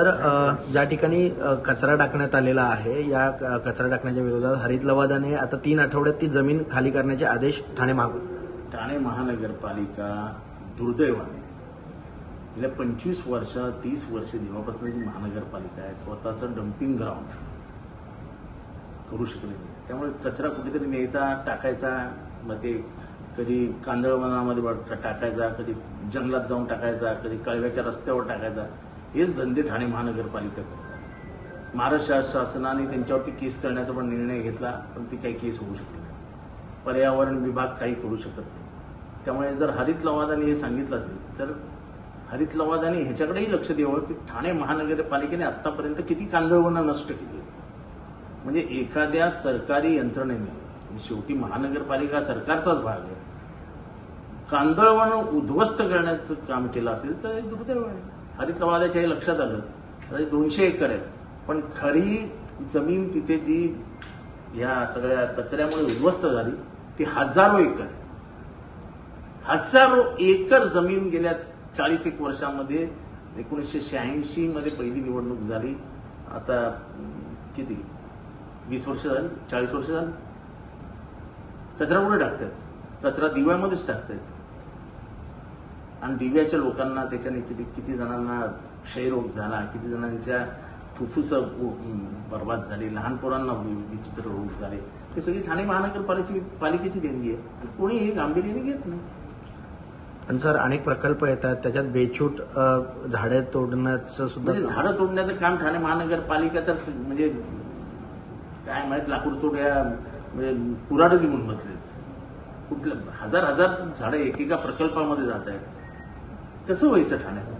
Sir ज्या ठिकाणी कचरा टाकण्यात आलेला आहे या कचरा टाकण्याच्या विरोधात हरित लवादाने आता 3 आठवड्यात ती जमीन खाली करण्याचे आदेश ठाणे महानगरपालिका दुर्दैवाने गेल्या 25 वर्ष 30 वर्ष जेव्हापासून ही महानगरपालिका आहे स्वतःचं डम्पिंग ग्राउंड करू शकले नाही. त्यामुळे कचरा कुठेतरी न्यायचा टाकायचा, मग ते कधी कांदळवनामध्ये टाकायचा, कधी जंगलात जाऊन टाकायचा, कधी कळव्याच्या रस्त्यावर टाकायचा, हेच धंदे ठाणे महानगरपालिका करतात. महाराष्ट्र शासनाने त्यांच्यावरती केस करण्याचा पण निर्णय घेतला, पण ती काही केस होऊ शकली नाही. पर्यावरण विभाग काही करू शकत नाही. त्यामुळे जर हरित लवादाने हे सांगितलं असेल तर हरित लवादाने ह्याच्याकडेही लक्ष द्यावं की ठाणे महानगरपालिकेने आतापर्यंत किती कांदळवनं नष्ट केली आहेत. म्हणजे एखाद्या सरकारी यंत्रणेने, शेवटी महानगरपालिका सरकारचाच भाग आहे, कांदळवन उद्ध्वस्त करण्याचं काम केलं असेल तर हे दुर्दैव आहे. हरित लवादाच्या हे लक्षात आलं तर 200 एकर आहे, पण खरी जमीन तिथे जी ह्या सगळ्या कचऱ्यामुळे उद्ध्वस्त झाली ती हजारो एकर आहे. हजारो एकर जमीन गेल्या 40 वर्षांमध्ये 1986 मध्ये पहिली निवडणूक झाली. आता किती 20 वर्ष झाली, 40 वर्ष झाली. कचरा कुठे टाकतात? कचरा दिव्यामध्येच टाकतात. आणि दिव्याच्या लोकांना त्याच्याने किती जणांना क्षयरोग झाला, किती जणांच्या फुफ्फुस बर्बाद झाली, लहान पोरांना विचित्र रोग झाले. हे सगळी ठाणे महानगरपालिकेची देणगी आहे. कोणी हे गांभीर्याने घेत नाही. आणि सर अनेक प्रकल्प येतात त्याच्यात बेछूट झाडे तोडण्याचं सुद्धा, म्हणजे झाडं तोडण्याचं काम ठाणे महानगरपालिका तर म्हणजे काय माहित, लाकूड तोड्या म्हणजे कुऱ्हाड घेऊन बसलेत. कुठलं हजार झाडं एकेका प्रकल्पामध्ये जात आहेत. कसं व्हायचं ठाण्याचं?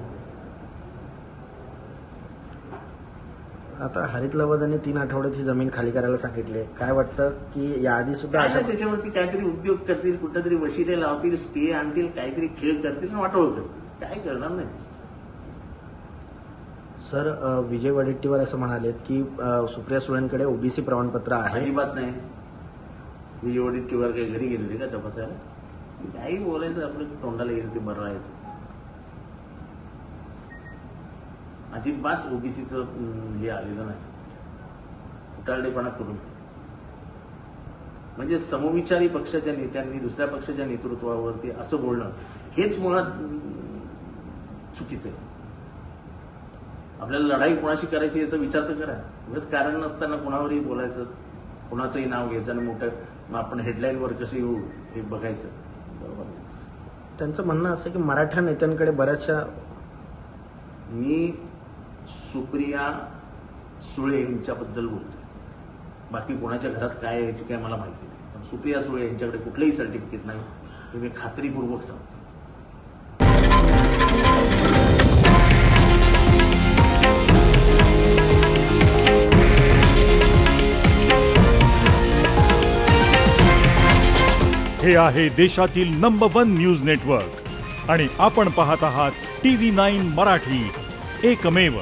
आता हरित लवादाने 3 आठवड्यात ही जमीन खाली करायला सांगितले. काय वाटतं की याआधी सुद्धा त्याच्यावरती काहीतरी उद्योग करतील, कुठेतरी वशिले लावतील, स्टे आणतील, काहीतरी खेळ करतील, वाटोळ करतील. काय करणार नाही तसं. सर विजय वडेट्टीवार असं म्हणालेत की सुप्रिया सुळेंकडे ओबीसी प्रमाणपत्र आहे. अजिबात नाही. विजय वडेट्टीवार काही घरी गेलेले का तपासायला? काही बोलायचं, आपलं तोंडाला येईल ते बरं राहायचं. अजिबात ओबीसीचं हे आलेलं नाही. उटारडेपणा करून म्हणजे समविचारी पक्षाच्या नेत्यांनी दुसऱ्या पक्षाच्या नेतृत्वावरती असं बोलणं हेच मुळात चुकीचं आहे. आपल्याला लढाई कोणाशी करायची याचा विचार तर करा. उगाच कारण नसताना कोणावरही बोलायचं, कोणाचंही नाव घ्यायचं आणि मोठं मग आपण हेडलाईनवर कशी हे बघायचं. बरोबर. त्यांचं म्हणणं असं की मराठा नेत्यांकडे बऱ्याचशा, मी सुप्रिया सुळे यांच्याबद्दल बोलतोय, बाकी कोणाच्या घरात काय आहे याची काय मला माहिती नाही. पण सुप्रिया सुळे यांच्याकडे कुठलंही सर्टिफिकेट नाही हे मी खात्रीपूर्वक सांगतो. हे आहे देशातील नंबर 1 न्यूज नेटवर्क आणि आपण पाहत आहात TV9 मराठी, एकमेव.